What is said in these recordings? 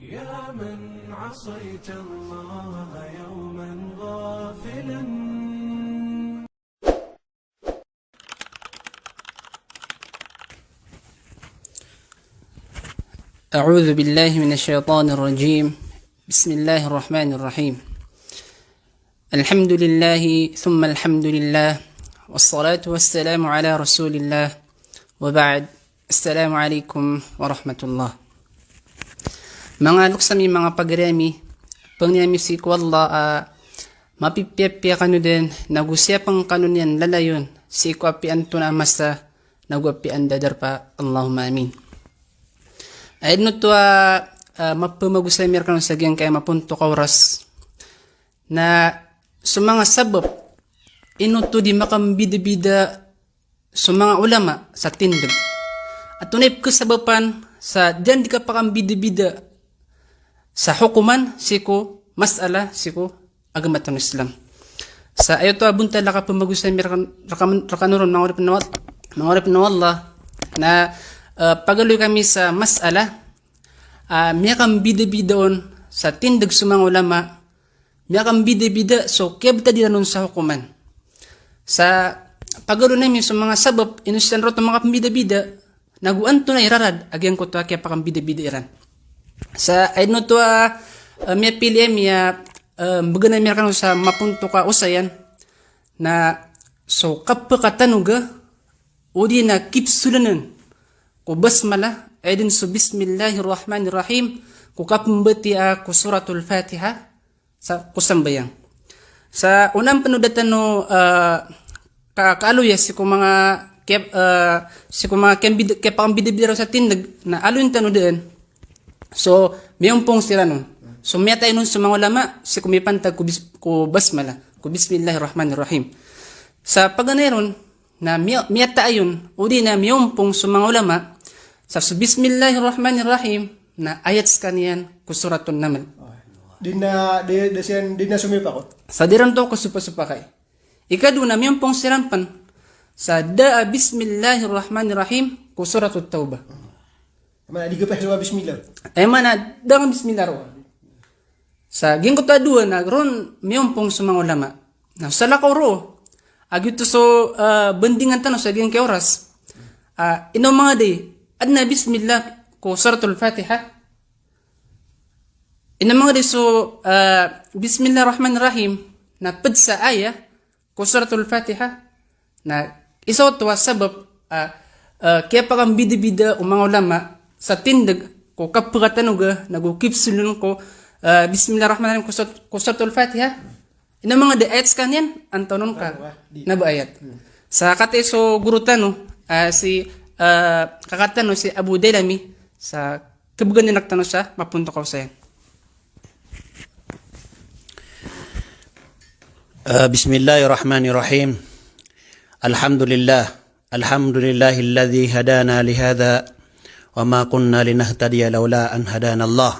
يا من عصيت الله يوما غافلا. أعوذ بالله من الشيطان الرجيم. بسم الله الرحمن الرحيم. الحمد لله ثم الحمد لله والصلاة والسلام على رسول الله وبعد. السلام عليكم ورحمة الله. Mga luksami, mga pagremi, pangyami si Allah, mapipiyapya kanu din, nagusyapang kanun yan lalayon, si ko apian to na masa, naguapian dadar pa, Allahumma amin. Ayun no to, mapamagusay mir kanu sa gyan kaya mapunto ka oras, na sa mga sabab, inuto di makambida-bida sa mga ulama sa tindag. At tunay kasabapan sa dyan di ka pakambida-bida sa hukuman, siko, masala, siko, agamaton Islam. Sa ayo to abunta laka pamagusay mir rakanuron mga orip na Allah na pagaloy kami sa masala, miyakang bida-bidaon sa tindag sa mga ulama, miyakang bida-bida, so kiyabta di nun sa hukuman. Sa pagaloy namin sa mga sabab, inusitan roto mga bida-bida, naguan to na irarad, agyan ko to kaya pakang bida-bida iran. Sa ayno to, miya pili miya, baga na miya kanu sa mapunto ka usayan, na so kapakatanuga, o di na kipsulanan, ko basmala, ay din so bismillahirrahmanirrahim, ko kapambati ko suratul Fatiha, sa kusambayang. Sa unang panudatan no, kaluya, si ko mga, kaya pakang bidibidaraw sa tindag, na aluin tanudaan, so, mayong pong sila nun. So, may tayo nun sa mga ulama, si kumipantag ko basmala, ko bismillahirrahmanirrahim. Sa paganayon, na may tayo o di na mayong pong sa mga ulama, sa bismillahirrahmanirrahim, na ayat kaniyan, ko suratun naman. Di na sumipa ko. Sa diran to, ko supasupakay. Ikaduna, mayong pong sirampan, sa da'a bismillahirrahmanirrahim, ko suratut tawbah. Mana di gapay sa bismillah. Ay mana dengan bismillah ro. Sa gingko ta duwa na ron miyon pong sa mga ulama. Na sa lakaw ro. Agito so bendingan tanong sa gingko oras. Ino mga day adna bismillah ko suratul Fatiha. Ino mga day so bismillahirrahmanirrahim na pad sa aya ko suratul Fatiha na iso to sabab kaya pa kang bida-bida o mga ulama sa tindag ko kapagatanuga nagukipsulun ko bismillahirrahmanirrahim ko suratul Fatiha. Ina mga ayats kanyan antonon ka nabaayat. Sa kate so gurutano si kakatano si Abu Dailami sa kabugan ni naktano sa mapunto ko sa yan. Bismillahirrahmanirrahim. Alhamdulillahilladzi hadana lihadza وما كنا لنهتدي لولا أن هدانا الله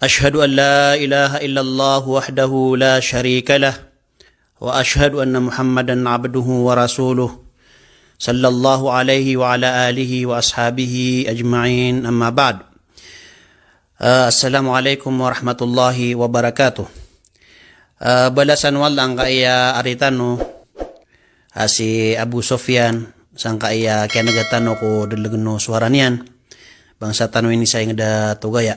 أشهد أن لا إله إلا الله وحده لا شريك له وأشهد أن محمدا عبده ورسوله صلى الله عليه وعلى آله وأصحابه أجمعين أما بعد السلام عليكم ورحمة الله وبركاته balasan walang kaya aritano si Abu Sufyan sang kaya nagatano ko dalagno suara niyan bangsa tano ini saya ngada tugaya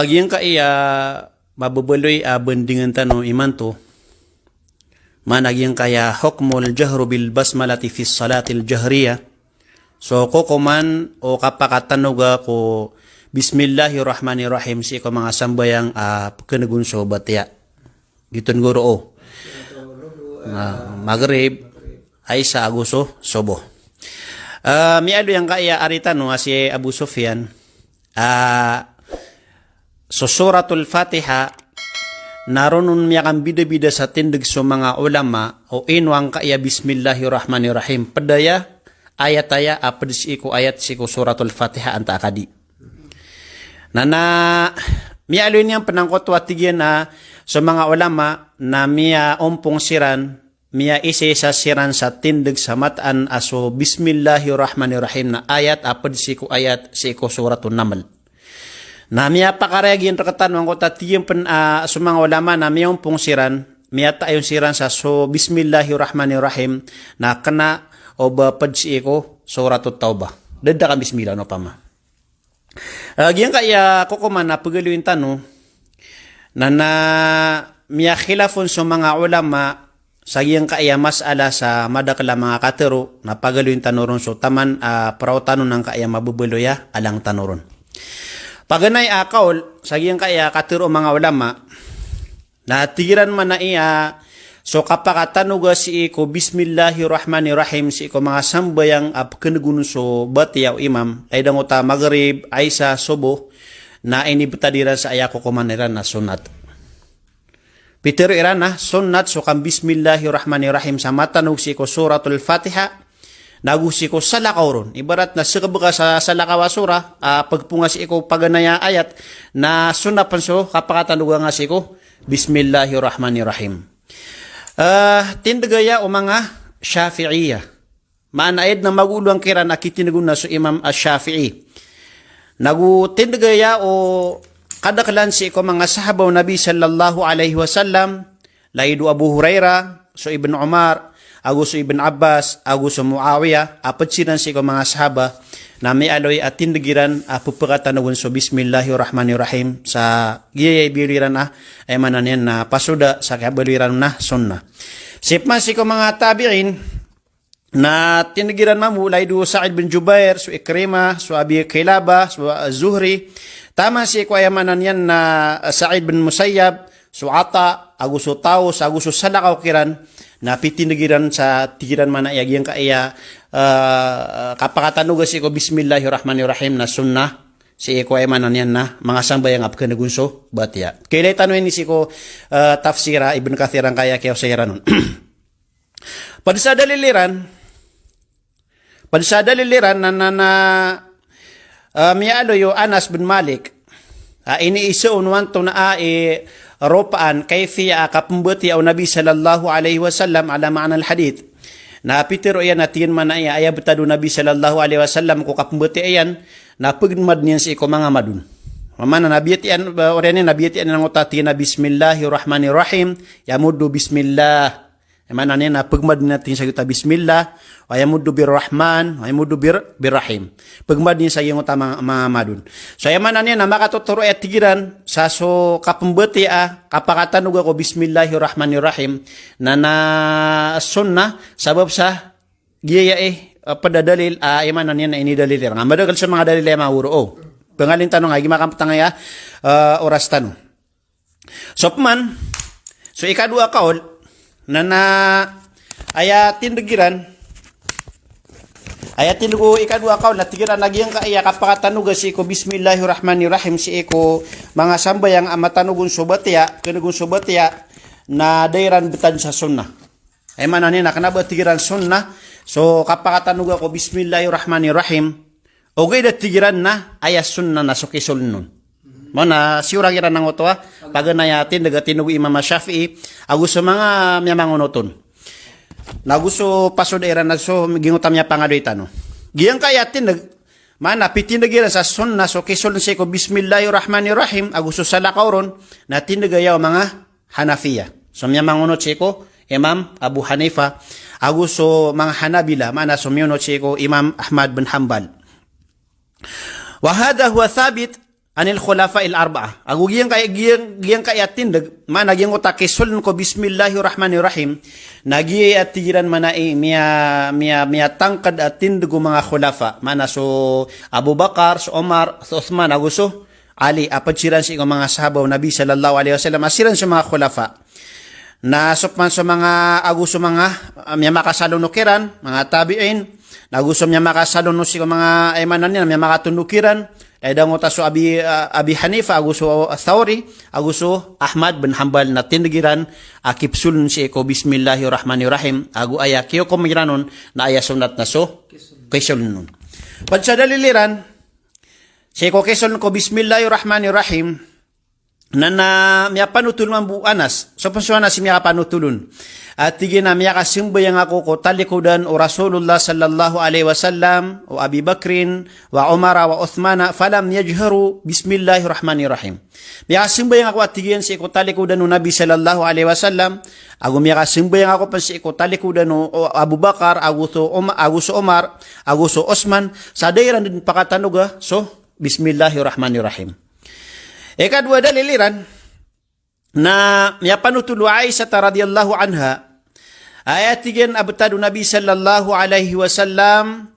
giyang kaya mababeloy bendingan tano imanto mana giyang kaya hukmul jahru bil basmalati fi salatil jahriyah so ko kuman o kapakatanuga ko bismillahirrahmanirrahim si ko mga sambayang kenegun sobat ya gitun guro maghrib ay sa aguso sobo. Miado yang kaya aritano si Abu Sufyan. So suratul Fatiha naronon miyakang bida-bida sa tindig so mga ulama o inwang kaya bismillahirrahmanirrahim. Padaya ayat-aya apedis iko ayat siko suratul Fatiha anta akadi. Nana mialo niyang penangkot watigyan na sa mga ulama na miya ompong siran miya isi sa siran sa tindig sa matan aso Bismillahirrahmanirrahim na ayat apad siko ayat siko suratun Naml. Na miya pakaragin rakatan wang kota tiyem pen sumang ulama na miyong pong siran miya tayon siran sa so Bismillahirrahmanirrahim na kana o bapad siko suratut Taubah. Dada ka bismillah no pama. Gian kaya kukuman na pagaluin tano na miya khilafon sa mga ulama sa giyang kaya masala sa madakala mga katero na pagaluin tanoron so taman prautanon ng kaya mabubuloya alang tanoron. Paganay akaol sa giyang kaya katero mga ulama na tigiran man na iya so kapakatanuga si ko Bismillahirrahmanirrahim si ko mga sambayang apkenegun so batiyaw imam ay dangota maghrib ay sa subo na inibtadiran sa ayako kumaniran na sunat. Peter irana sunat so kam Bismillahirrahmanirrahim sa matanog si ko suratul Fatiha nagusi ko salakawron. Ibarat na sikabaka sa salakawa sura pagpunga si ko paganaya ayat na sunapan so kapakatanuga nga si ko Bismillahirrahmanirrahim. Tindagaya o mga Shafi'iyah. Maanaid na maguluang kiran akitinagun na so Imam Ash-Shafi'i. Nagutindagaya o kadakalan si ko mga sahabaw Nabi sallallahu alaihi wasallam, laidu Abu Hurairah, so Ibn Umar, aguso Ibn Abbas, aguso Muawiyah, apat sinan si ko mga sahaba na may aloy at tindagiran pupakatanawan so Bismillahirrahmanirrahim sa giyay biliran ay mananian na pasuda sa kabaliran na sunnah. Sipman si ko mga tabi'in na tinagiran mamulay do Sa'id bin Jubair, so Ikrimah, so Abi Kilaba, so Zuhri. Tama si ko ayamanan yan na Sa'id bin Musayyab, so Ata, aguso Taus, aguso Salakaw kiran, na pitinagiran sa tigiran man na iyagiyang kaya kapakatanuga si ko Bismillahirrahmanirrahim na sunnah. Si ko ayamanan yan na mga sambayang apkenegunso batya. Kailay tanuin ni si ko tafsira Ibn Kathir ang kaya kayo sa iranon. Padsa daliliran na mialo yo Anas bin Malik iniisa unwan to na ropaan kayfiya kapambati au Nabi sallallahu alaihi wasallam ala ma'na al-hadith na pitero yan natin man ay ayabtado Nabi sallallahu alaihi wasallam ko kapambati ayan na pagmad niyan si ko mga madun mamana nabiyati an orene nabiyati an ngotati na Bismillahirrahmanirrahim yamuddu bismillah. Emana niya na pagmad natin sa kita Bismillah, ayamuddu birrahman, ayamuddu birrahim. Pagmad niya sa iyong mga madun. So emana niya na makatuturo at tigiran sa so kapambati kapakatanog ako Bismillahirrahmanirrahim na sunnah sabab sa giyaya padadalil emana niya na inidalil. Nga madagal sa mga dalil ay mahuro. Pangalin tanong ay gimakamtangaya oras tanong. So paman, so ikadua kaol, na aya tindagiran ikadua kaw na tigiran nagyang kaya kapakatanuga si ko Bismillahirrahmanirrahim si ko mga sambayang amatanugun subatya kenugun subatya na dairan betan sa sunnah ay manani na kanaba tigiran sunnah so kapakatanuga ko Bismillahirrahmanirrahim okay da tigiran na aya sunnah na sukisul nun. Mana siura kira nang otwa paganayatin daga tinugo Imam Shafi'i agusto mga miyamangunoton. Nagusto pasodera nagso gingutam niya pangadoy tano. Giyang kayatin mana pitindagira sa sunna so kisul si ko Bismillahirrahmanirrahim agusto salakawron na tindagayaw mga Hanafiya. So miyamangunot si ko Imam Abu Hanifa agusto mga Hanabila mana so miyunot si ko Imam Ahmad bin Hanbal. Wa hadha huwa thabit anil khulafa'il arba'ah. Agu giyang kaya tindag man nagyang utakisul ko Bismillahirrahmanirrahim nagi at tigiran manai miya tangkad at tindag mga khulafa mana so Abu Bakar, so Omar, so Uthman, aguso Ali apatsiran si mga sahabaw Nabi sallallahu alaihi wasallam asiran sa mga khulafa na sopman sa mga aguso mga miya makasalunukiran mga tabi'in nagusto miya makasaluno si mga aymanan niya miya makatunukiran Edang utaso Abi Hanifa aguso Thawri aguso Ahmad bin Hanbal na tindigiran akipsul si ko Bismillahirrahmanirrahim agu aya kiyo kumiranon na aya sunat na so kisul nun. Pag sa daliliran si ko kisul ko Bismillahirrahmanirrahim na miya panutul mambu anas. So pasuana si miya panutulun. At tigin na miya kasimbayang ako ko talikudan o Rasulullah sallallahu alaihi wasallam o Abi Bakrin wa Umar wa Uthmana falam yajharu bismillahirrahmanirrahim. Miya kasimbayang ako at tigin si ko talikudan o Nabi sallallahu alaihi wasallam. Ako miya kasimbayang ako pa si ko talikudan o Abu Bakar, aguso Umar, aguso Osman. Sa dairan din pakatanuga. So, bismillahirrahmanirrahim. Ikadwa daliliran na miya panutulu Aisyah radhiyallahu anha ayatigen abtadu Nabi sallallahu alaihi wasallam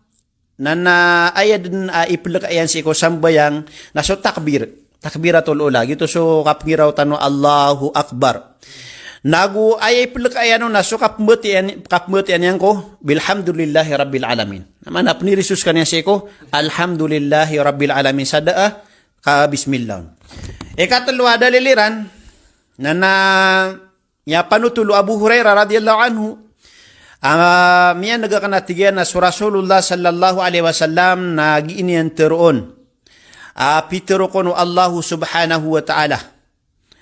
na ayadin iplek ayan si ko sambayang na so takbiratul ula gitu so kapngiraw tano Allahu Akbar nagu ay iplek ayan na so kapmutian yan ko bilhamdulillahi rabbil alamin naman apni risus kanya si ko alhamdulillahi rabbil alamin sadaa ka bismillah. Ikatulwa daliliran na ya panutulo Abu Hurairah radhiyallahu anhu miya nagakanatigan na sa Rasulullah sallallahu alaihi wasallam na giinian teroon pitero kono Allah subhanahu wa ta'ala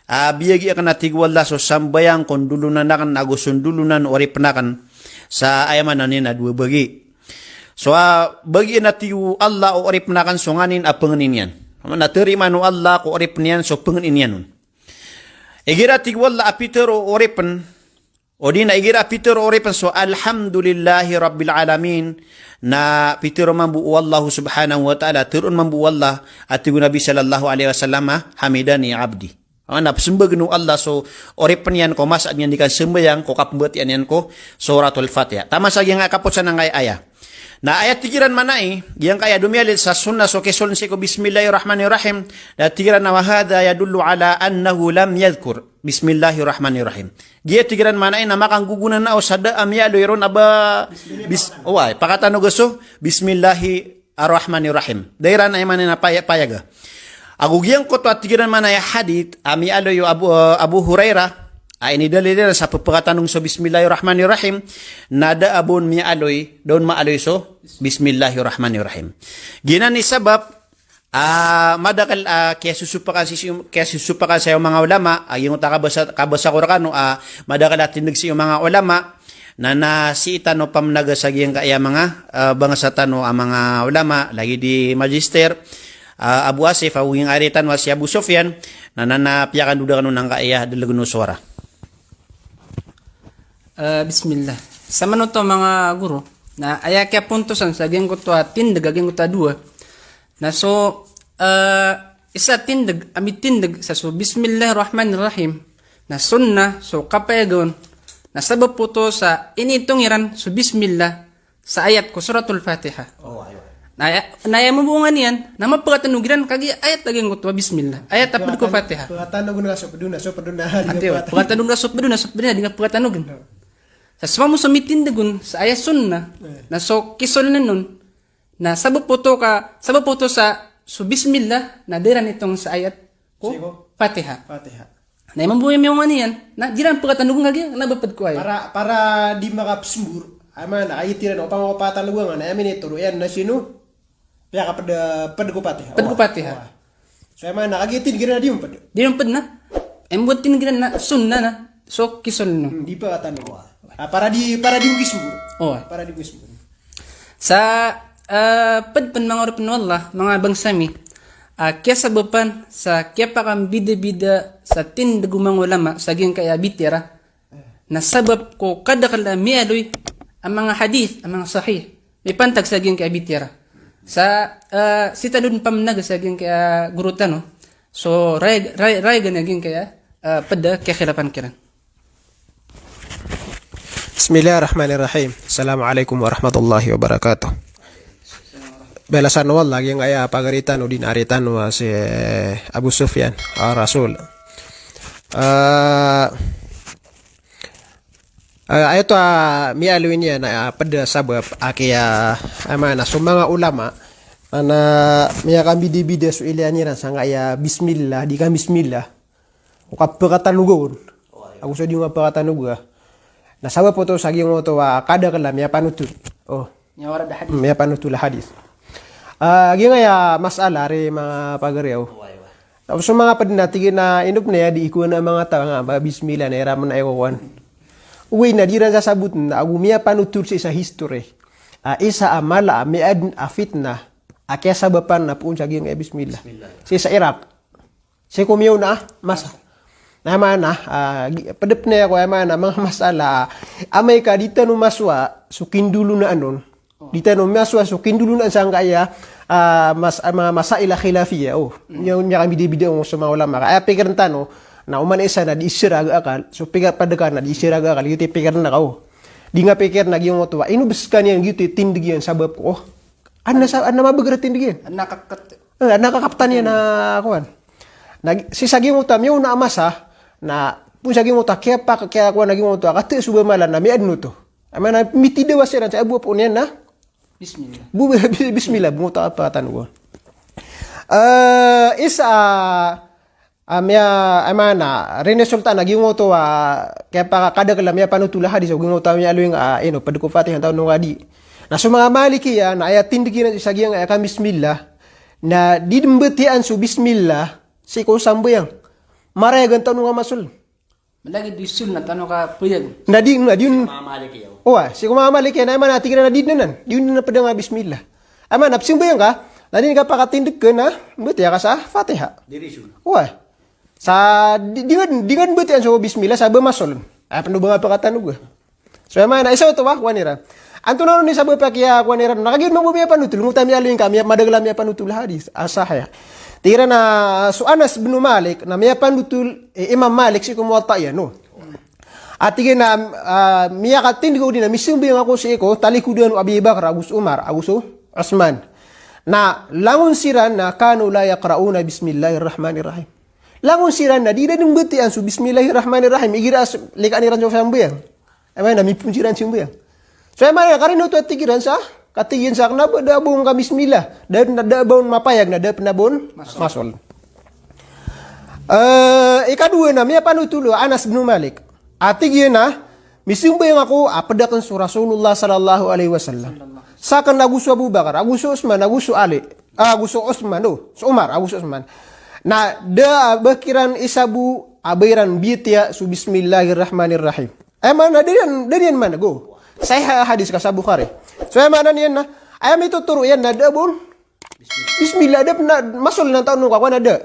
biyagi akan natigwala so sambayang kondulunan nakan agusundulunan ori penakan sa ayaman na dua bagi so bagi natiu Allah ori penakan songanin apengenin yan naterima no Allah ko ori penian so pengenin yan igira tigwala apitero oripen odi na igira apitero oripen so alhamdulillahi rabbil alamin na pitero mambu wallahu subhanahu wa ta'ala turun mambu wallah ati Nabi sallallahu alaihi wasallam hamidani abdi ana sembah nu Allah so oripen yan ko mas yan dikan sembayang ko kapembet yan ko suratul Fatihah tamasa yang kapot sa nangay aya na ayat tigiran manai yang kaya dumialit sa sunnah so kesolun si ko bismillahirrahmanirrahim na tigiran na wahada yadullu ala annahu lam yadhkur bismillahirrahmanirrahim dia tigiran manai na makanggugunan na o sada amyalo iron aba pakatano gusto bismillahirrahmanirrahim dairan ay manin na payaga agugiyang ko to at tigiran manay hadith amyalo yo Abu Hurairah ini dalilin sa pagpakatanong so bismillahirrahmanirrahim nada abon miya aloy doon maaloy so bismillahirrahmanirrahim ginan ni sabab madakal kaya susupakan sa mga ulama yung kabasa ko rakano madakal atindig sa mga ulama na si itano pamnagasag yung kaya mga bangsa tano ang mga ulama lagi di magister Abu Asif yung aritan was si Abu Sufyan nananapiyakan duda kanu ng kaya dalaguno suara. Bismillah. Sama no to mga guru na ayakya puntosan sa geng ko to tindag geng ko ta dua. Na so isa tindag amit tindag sa so bismillahirrahmanirrahim na sunnah so kapayagon na sabab po to sa initungiran so bismillah sa ayat ko suratul Fatihah. Na mabungan yan na mapagatanugiran kagi ayat laging ko to bismillah. Ayat tapos ko Fatihah. Pagkatanog na so paduna. Pagkatanog na so paduna di nga pagkatanogin. Sa sama mo sumitindagun sa ayat sunnah na so kisol na nun na sabab po to sa so bismillah na diran itong sa ayat ko Fatihah. Na mabuhay mo yan na diran pagkatanugun nga nabapad ko ay. Para di makapsembur. Ama na ayitiran o pangapatanugun na amin ito yan na sino? Kaya kapag ko Fatihah. Pad ko Fatihah. So ama nakagitin gina di mo pad. Di mo pad na. Embutin gina na sunnah na so kisol no. Di pa katanugun. Para di gismbur. Para di gismbur. Sa padpan mga orapan wallah, mga bangsami, kaya sabapan sa kaya pa kang bida-bida sa tindagumang ulama sa geng kaya bitira, na sabab ko kada kalami aloy ang mga hadith, ang mga sahih, may pantag sa geng kaya bitira. Sa sitadun pamnag sa geng kaya gurutano, so ray ganaging kaya pada kaya khilapan kiran. Bismillahirrahmanirrahim. Assalamualaikum warahmatullahi wabarakatuh. Belasan wal lagi yang ayah pagaritan udin aritan si Abu Sufyan Rasul. Ayat mialuin ya na pada sabab akia amana sumanga ulama ana miya kami di bida su iliani ran sanga ya bismillah di kan bismillah. Ukapakatan lugon. Aku sodi ngapakatan lugon. Na sabab po to sa giyong to kada kalam ya panutul. Nyawara da hadis. Ya panutul hadis. Giyong ya masala re mga pagariaw. Tapos mga padinati na inup na ya di ikuan na mga tanga ba bismillah na raman ay wawan. Uwi na di ran sasabut na agumia panutur sa history. Isa amala miad afitna akya sabapan na punca gyung bismillah. Sa Iraq. Si kumiyaw na masa. Na mana padep na ako mana mga masala amay ka dita no maswa sukin dulu na anon. Dita no maswa sukin dulu na sang kaya mga masaila khilafiyah. Yung niya kami dibida mo sa mga ulama. Kaya pikiran tano, na uman isa na di isiraga akal. So pikir pada na di isiraga akal. Yung pikiran na kao. Di nga pikir na yung otowa. Inubis ka niyan yung tindig yan sabab ko. Ano mabagra tindig yan? Nakakaptan yan na kuwan. Si saging utam yung naamasa na pun saging utam kaya kuwan naging utam. Kati subamalan na may adno to. Amana mitidawas yan sa abu po niyan na. Bismillah. Bismillah bunguta apa tanwa. Isa amana Rene Sultan naging moto kaya pa kada kala miya panutula hadis og ngoto miya aluing padko Fatihah taon ng adi. Na sa mga Maliki yan ay tindiginan sa giyang ka bismillah na didembetian su bismillah si ko sambayang. Marayagan taon nga masul. Malagi di sunna tano ka puyag. Na di Maliki yaw. Si kumamalik yan, ay manatigiran na di na nan. Di na pada nga bismillah. Ay man, napsing ba yan ka? Nadin ka pakatindig ka na, buti ka sa Fatiha. Dirisun. Di nga buti yan sa bismillah, sabi masol. Ay, paano ba nga pakatanog ka? So, ay man, isa ito kuwanira. Anto na nun ni sabi pa kaya kuwanira, nakagin mo ba panutul, ngutami aluin ka, madagalam miya panutul hadis, asahaya. Tira na, so Anas bin Malik, na miya panutul, Imam Malik, si kumuwata yan, no? At tigin na miyakatin ko din na misimbing ako si Eko talikudan Abi Bakar Agus Umar Agus Osman na langon siran na kanu la yaqrauna bismillahirrahmanirrahim. Langon siran na di na betian su bismillahirrahmanirrahim igira likan iran so sambayang. Ay na mipun siran simbang. So ay karin to tigiran sa katigin sa na dabong ka bismillah dan dabon mapayag na dap na bon masol. Ikadua na miya panutulo Anas bin Malik. Ati na, misimbang ako, apadakan sa Rasulullah sallallahu alaihi wasallam. Sakan naguso Abu Bakar, aguso Osman, aguso Ali, aguso Osman, so Umar, aguso Osman. Na da bakiran isabu abayran bitia su bismillahirrahmanirrahim. Mana dari mana go? Saya hadis ka sa Bukhari. So mana niyan na, ayam itu turu yan na da bon. Bismillah da masol na taon ko na da.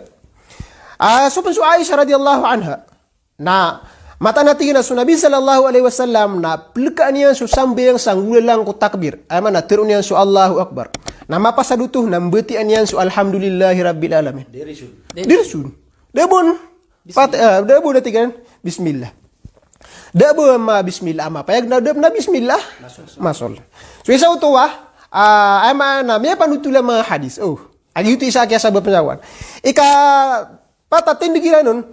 So pensu Aisyah radhiyallahu anha. Na mata natin na Nabi sallallahu alaihi wasallam na plikaan niya su sambayang sang ulang ko takbir. Ay man natirun niya su Allahu Akbar. Na mapasadutuh na mbetian niya su alhamdulillahi rabbil alamin. Dirisun. Dabon. Dabon natigan bismillah. Dabon ma bismillah ma payag na dab na bismillah. Masol. So isa uto ay man na may panutula mga hadis. Agi ito isa kaya sabab penyawan. Ika patatin digiran nun.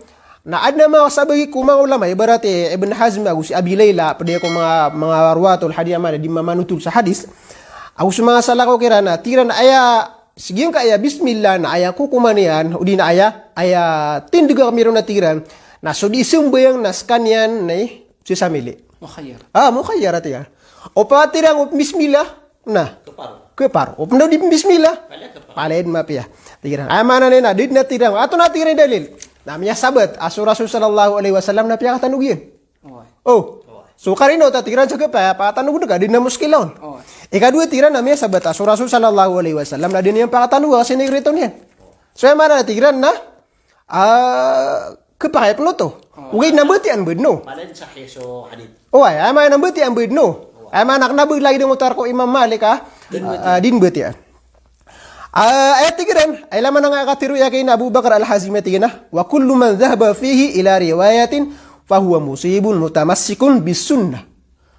Na adna mga sabagi ko mga ulama ibarat Ibn Hazm ako si Abi Layla pwede ako mga ruwatul hadiyah mana di mamanutul sa hadis ako sa mga salako kira na tira na aya sigiyang ka aya bismillah na aya kukumanian o di na aya tindiga kami ron na tiran na so di sumbayang na skanyan na si samili mukhayyar ati ya o pa tirang bismillah na kepar o panda di bismillah palaid mapia tiran ay mana na di na tirang ato na tiran dalil namanya sabat asu Rasul sallallahu alaihi wasallam na piyaka tanugin. So karino ta tiran sa pa tanug na di na muskilon. Ikadua tiran namanya sabat asu Rasul sallallahu alaihi wasallam na din yang pakatanuga kasi negrito niyan. So mana tiran na kepakay peloto. Ugay na betian bedno. Palan sa heso hadith. Ay mana betian bedno. Ay mana naknabug lagi ng utar ko Imam Malik din betian. Ayat tigiran ay laman nga katiru yakin Abu Bakar al-Hazimi tigina wa kullu man dhahaba fihi ila riwayatin fa huwa musibun mutamassikun bis sunnah.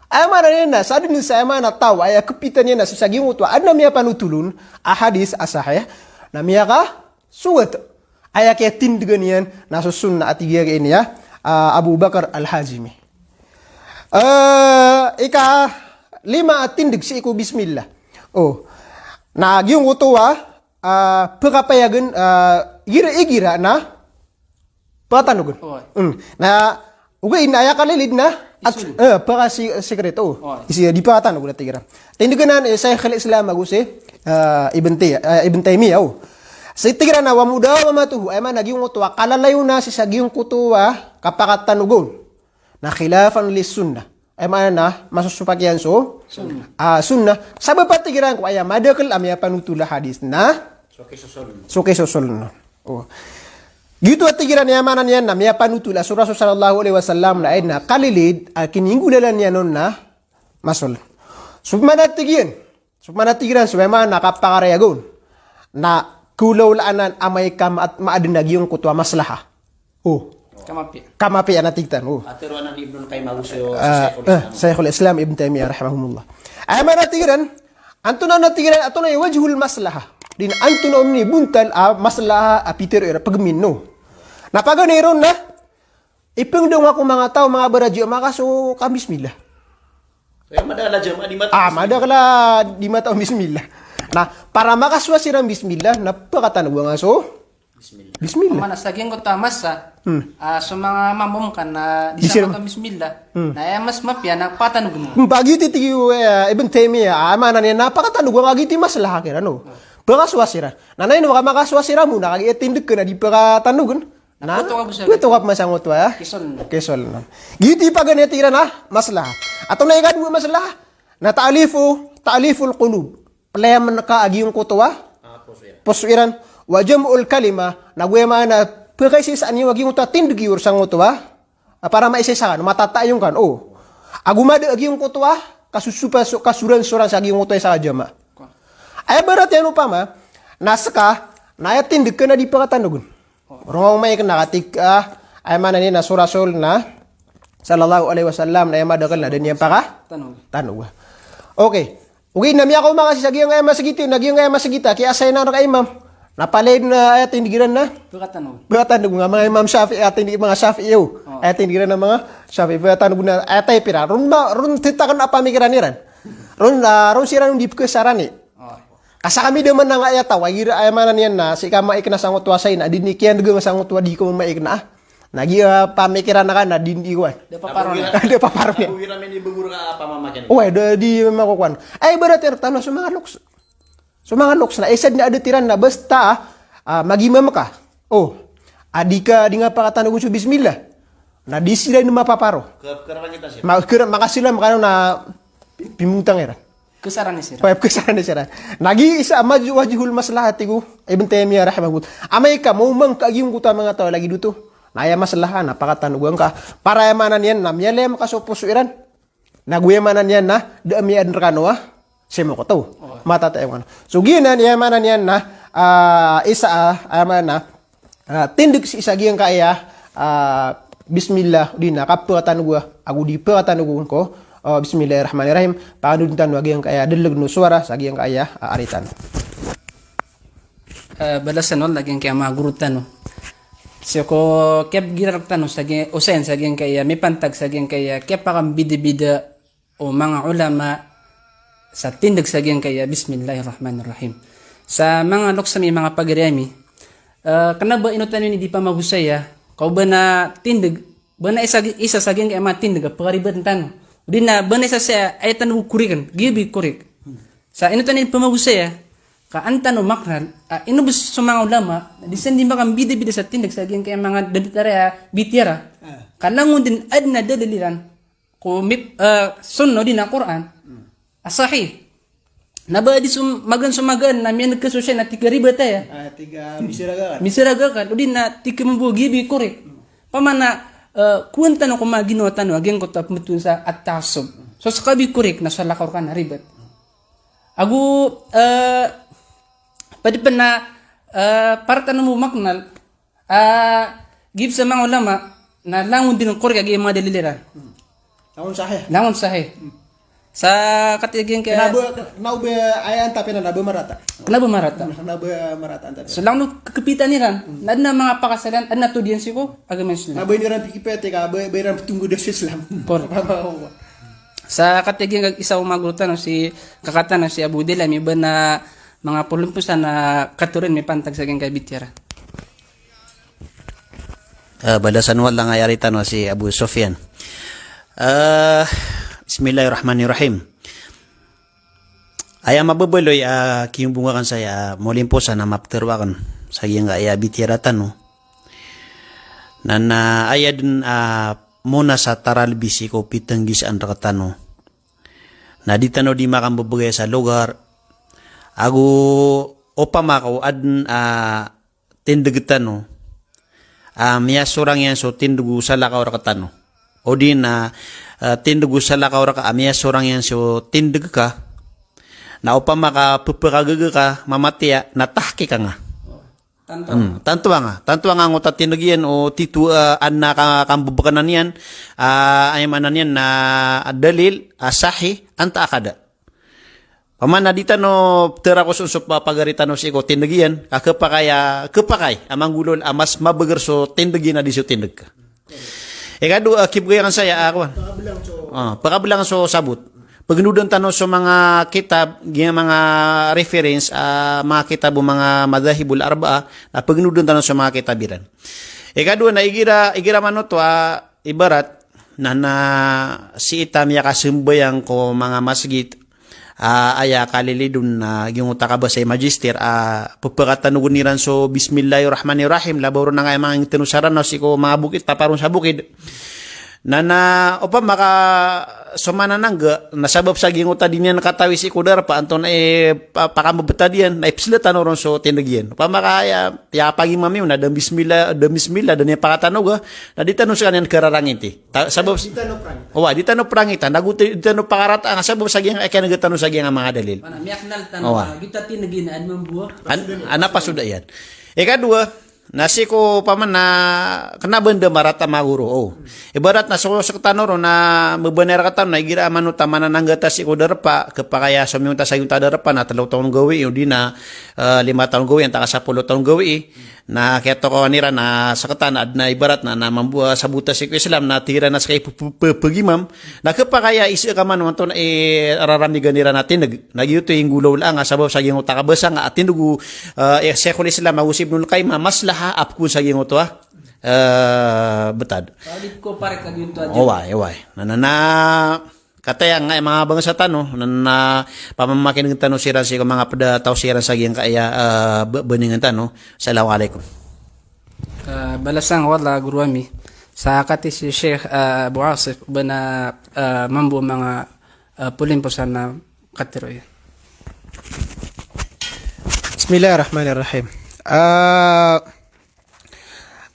Ay mana na sa din sa mana taw ay kapitan niya na sa saging utwa adna miya panutulun ahadis asahih na miya ka suwat ay kaya tindigan yan na sa sunnah at igiya ini ya Abu Bakar al-Hazimi. Ika lima at tindig si iku bismillah. Na yung utuwa pagkapayagan gira na patanugon. Na ugay na aya kalilid na at para sekreto. Isi di patanugon na tigira. Tindiganan sa Islam agusi Ibn Taymiyyah. Sitigira na wamudawamatuhu ay man naging utwa kalalayo na si saging kutuwa kapakatanugon na khilafan lis sunnah ay man na masusupakyan so sunnah sabab patigiran ko ay madakal amya panutula hadis na suke susul oh gitu atigiran yamanan yan na miya panutula surah sallallahu alaihi wasallam na ay na kalilid kiningulalan yan nun na masul submanatigiran subama nakapakarayagon na kulaw laanan amay kam at maadinag yung kutwa maslaha. Oh. Kamapi anatigtan. Oh. Atiruan ng Ibn Qayyim Al-Jawziyya Shaykhul Islam Ibn Taymiyah rahimahumullah. Ay manatigiran antuna natigiran atuna wajhul maslaha. Din antuna umni buntal maslaha apiter era pagmin no. Napaganeron na ipengdong ako mga tao mga baradyo makaso kam bismillah. Kaya madala jama di mata. Madala di mata bismillah. Nah, para makaswa sirang bismillah, napakatanog nga so? Bismillah. Mana saging ko tamas sa mga mamom kan na di sa bismillah. Na mas mapya na patanog mo. Pagi titigi Ibn Taymiyah, mana niya napakatanog nga giti maslaha kira no. Pakaswa sira. Nanay no makaswa sira mo na kagi tindig ka na di pakatanog. Na ito kap masangot wa. Kisol na. Giti pa ganiti na maslaha. Ato na ikan mo maslaha. Na ta'aliful qulub. Palayaman na kaagi yung kutuwa. Pusuiran. Wajamul kalima. Nagwema na pagkaisisaan niyo wagi yung tindig yung sang kutuwa. Para maisisakan. Matatayong kan. Oh. Agumada agi yung kutuwa. Kasuran-suran sa agi yung kutuwa sa jama. Ay barat yan upama. Nasa ka. Nayatindig ka na di pakatanugun. Rong may nakatik ay manan na surasol na sallallahu alaihi wasallam na yamadakal na din yan paka tanog. Okay. Okay, nami ako makasisagi ang masagiti, naging masagita, kaya asay na kay imam. Napalaid na ating digiran na. Bukatanog nga mga imam Shafi'i, ating mga Shafi'i yo. Ating digiran na mga Shafi'i, bukatanog na atay pira. Ron titakan na pamikiran niran. Ron siran di kesaran ni. Asa kami deman nga ayata, wagira ay manan yan na, si kama iknasangot wasay na, dinikian dugo masangot wa di ko maikna. Nagi pamikiran na ka na dindiwan. Dia paparo niya. Buwira men ibubur ka pamamakin. Uy, di makukuan. Ay berarti tanong sa mga loks. Sa mga loks na esad na adetiran na basta magimam ka. Oh, adika di nga pakatanog sa bismillah. Na di sila ni mapaparo. Keraran kita sih. Makasila makano na pimutang era. Kesaran ni sira. Kesaran ni sira. Nagi isa wajhul maslahat tigo Ibn Taymiyah rahimahullah. Amay ka mo mang kaagiyong kuta mga tao lagi dito. Naya maslaha napakatanugang ka para yamanan yan na miyalem kasupusuiran naguyamanan yan na daamian rekanoa semo ko to matatayon so ginan yamanan yan na ayamanan na tindig si isagiyang kaya bismillah dina kapatanuga agu di patanugon ko bismillahirrahmanirrahim panudtan wagiyang kaya deleg no suara sagiyang kaya aritan balasan wala laging kaya magurutan no. So ko kep girak tanong sagi usen saging kaya may pantag saging kaya kep pakam bida-bida o mga ulama sa tindig saging kaya bismillahirrahmanirrahim. Sa mga loksami mga pagremi kana ba inutan ni di pa mahusaya kau ba na tindig ba na isa saging kaya matindig pagaribat tanong. Di na ba na isa sa ay tanong kurikan gibi kurik. Sa inutan ni pa mahusaya kaanta no makral inubos sa mga ulama di sandi makam bida-bida sa tindag sa kaya mga daditara bitira kanangon din adna dadaliran ko sunno din na Quran asahih naba di magan sumagan na miyan nagkasusya na tiga riba tayo tiga misiraga kan udin na tiga mambugi bi korek pamana kuwanta no kumaginutan wageng ko tapmutun sa at-tasub so sa kabi korek na sa lakaw ka na ribat agu pwede pa na para tanong mo maknal give sa mga ulama na langon din ng korek agi mga daliliran langon sahe sa katiging kaya naube ayan tapi na nabe marata so lang no kapitan niran na mga pakasalan na to diyan siko agamen sila nabe niran pikipete ka bayran tunggu des Islam sa katiging isa umagrutan si kakatan si Abu Dila may ba na mga pulumpusan na katurin may pantag sa geng kabitira. Balasan wala nga yaritan si Abu Sufyan. Bismillahirrahmanirrahim. Aya mababeloy kiyong bungakan saya molimpo sa na mapterwakan Sagi nga aya bitira tano. Nana aya din muna sa taralbisi ko pitanggis ang rakatano. Na di tano di makambabagay sa lugar. Ago opa makaw adn tindagtano. Miya surang yan so tindugu sa lakaw rakatano. O di na tindugu sa lakaw raka miya surang yan so tindag ka. Na upa maka pupakagaga ka mamatiya natahki ka nga. Tantuwa nga ngutat tinagyan o titu anna kambubakanan yan ay manan yan na dalil sahi anta akada. Pamana dita no terakos usup pagaritan no siko tinagyan kepakay amang gulol amas mabeger so tinagyan na di so tindag ka. Kadu kibgayan saya akwan. Pakabilang so sabut. Pagnudan tano sa mga kitab, mga reference, mga kitab o mga madahibul arba'a, na pagnudan tano sa mga kitabiran. Ikadua na igira man to, ibarat, na si itam ya kasimbayang ko mga masjid, aya kalilidun na ginuta ka ba sa magister, pagpakatanugun niran so bismillahirrahmanirrahim, laboro na nga mga tinusaran na si ko mga bukid, paparong sa bukid. Na opa maka somana nangga nasabab sa ginguta din yan nakatawi si kudar pa anton pakamabata diyan na ipsilatan ron so tindagyan opa maka ya pagi mami na dam bismillah dan ya pakatanog na ditano sa kanan kararangiti sabab di tano prangita naguti ditano pakarata nga sabab sa gyang kay nagatano sa gyang mga dalil Miaknal tanong, kita tinaginaan mambuwa. ana pa suda yan ikadua nasi ko paman na kena benda marata maguro ibarat na so sektanoro na bebener katan na igira manu tamana nanggata si ko derpa kepakaya sumiunta sayunta derpa na 3 tahun gawi yun di na 5 tahun gawi antaka 10 tahun gawi na keto ko nira na sakatan ad na ibarat na mambuwa sabuta si Islam na tira na sa kay pagimam na kepakaya isi ka man wanto na araramigan nira natin nagyuto yung gulaw lang sabab sa gingo takabasa nga atin dugu Syekhul Islam magusib nun kay mamaslah ap kun sa gingo to betad Palit ko pare kag yun to adyo. Oway. Na kataya nga mga bangsa tano na pamamakin ng tano siran si mga pada tao siran sa giyang kaya beningan tano. Assalamualaikum. Balasang wala guruami. Sa kati si Sheikh Abu Asif bana mambu mga pulin po sana katiroy. Bismillahirrahmanirrahim.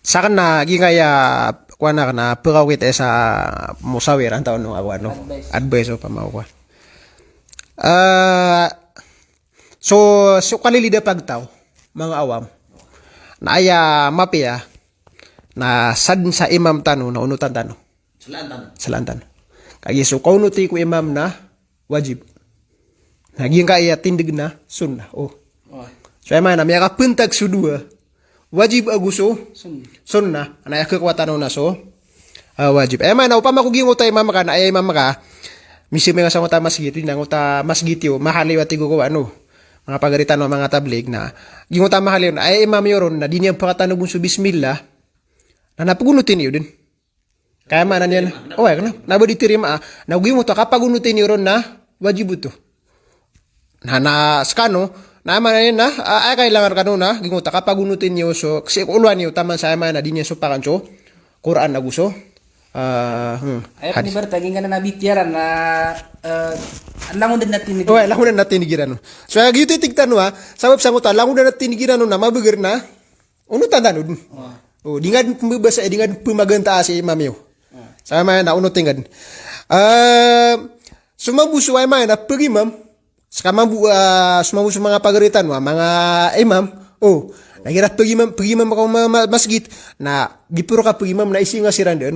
Sa na gingaya kuana kana pagawit sa musawir ang taon no awan no advice o pamawa. So kalilida pagtaw mga awam na aya mapia na sad sa imam tano na unutan tano salantan kaya so kaunuti ko imam na wajib naging kaya tindig na sunnah so ay na miya kapuntag sudua wajib aguso sunnah ana kekuatan na so wajib na upama ko gingo tay mama ka na ay mama ka misi mga sa ngota masjid na ngota masjid yo mahali wati ko ano mga pagaritan ng mga tablig na gingo ta mahali na ay imam yoron na dinya pakatanog so bismillah na napagunutin yo din kaya man yan kana nabo ditirima na gingo ta kapagunutin yoron na wajib to na skano na man na ay kailangan kanuna gingo ta kapagunutin niyo so kasi uluan niyo taman sa man na dinya so pakanso Quran na gusto Ay ni bar taging na nabitiaran na langon din natin ni langon na tinigiran so agi titigtan wa sabab sa nguta langon na tinigiran na mabeger na uno tandan dingan pembebasa dingan pemaganta si imam yo sama na uno tingad sumabuso ay man na pagimam Sekamang semua mga pagaritan mga imam nagira pagimam ako masjid na gipuro ka pagimam na isi nga siran de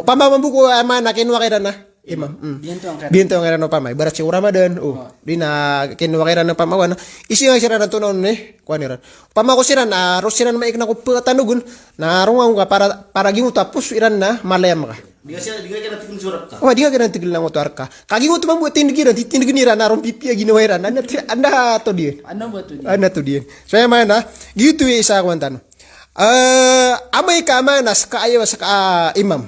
pamambu ko ama na kinwa kay na imam biento ang kairan pamay barat si Ramadan di na kinwa kay na pamawan isi nga siran to non kuaniran pamako siran ros siran maik na ko patanugon na rungang ka para gingo tapos iran na malayam ka Di ka ganang tigil ng motor ka. Kagi mo tumambuat tinigiran, tinigiran na ron pipi ginawairan. Anda to din. Ano ba to din? Ano to din. So yan man gitu isa kwantan. Amay ka man sa kaayaw sa imam.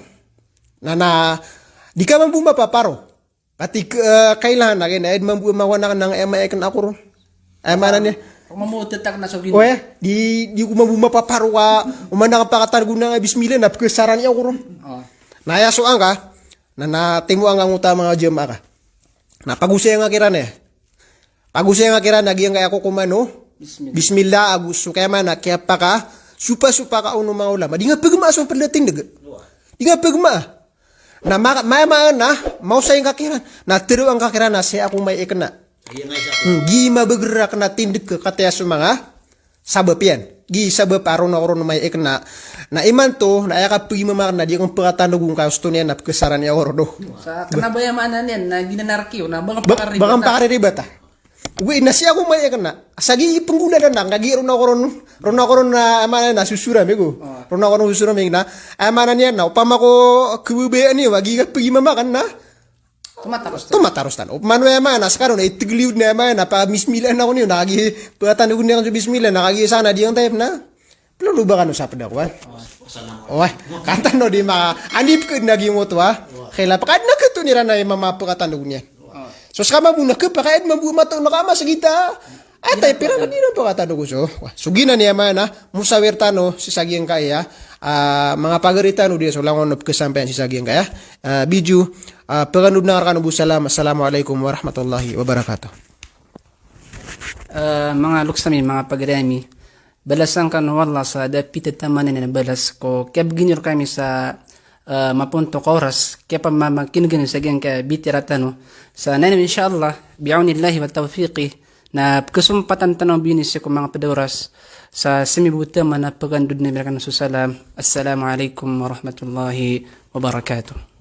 Na di ka man bumapaparo. Kati kailangan na kaya mambu mawana ka ng amay kan ako ron. Ay manan niya. Mamutetak na so gino. Oe, di kumabuma paparwa, umandang pakatan guna nga bismillah na pagkasaran niya ko ron. Naya so ang ka, na timu ang utama nga jema ka. Na pagusay nga kiran Pagusay nga kiran, nagyang kaya ko kumano, bismillah, agusto kaya man, kaya pa ka, supa ka uno mga ulama. Di nga pagma asong pagdating daga. Di nga pagma. Na maya na, mausay nga kiran, na tiro ang kakiran na siya akong may ikna. Gi mabagrak na tindig ka kataya sa mga sabab yan. Gi sabab aron na may ikna. Na iman to, na ayaka pagi mamak na di kong pagkatanugong kausto niya na pagkasaran niya oro do. Sa kanabayamanan yan, na ginanarkiyo, na bakang pakaririba ta. Uwi, nasi ako may ikna. Sagi pengguna na nang, kagi ron ako ron na amana na susura mego. Ron ako ron susura meg na, amana niya na, upama ko kububayaan niya, wagi ka pagi mamakan na. Tumataros tan. Upmano yaman na sekarang na itigliw na yaman na pa bismillah na ko niyo nakagi pagatan ko niya sa bismillah nakagi sana di ang type na. Lulu ba kanu sa padakuan? Oh, kanta no di ma anip ko nagi mo to ha. Kaya pakad na kato nira na mama pagatan ko niya. So skama muna ka pakad mabumato na kama sa kita. Atay pira na di na pagatan ko so. Sugina niya man na musawirta no si sagyang kaya. Mga pagaritan no dia so langon no kesampean si sagyang kaya. Biju paganud na karkan ubu salam. Assalamualaikum warahmatullahi wabarakatuh. Mga luksami, mga pagrami, balasan kan wala sa dapit tamanin na balas ko. Kaya beginner kami sa mapunto ka oras. Kaya pa makinugin sa gyan ka bitiratano. Sa nanim insyaAllah, bi'aunillahi wa tawfiqi, na kesumpatan tanong binis ko mga padawaras sa semibuta na pagandud na mereka nasusalam. Assalamualaikum warahmatullahi wabarakatuh.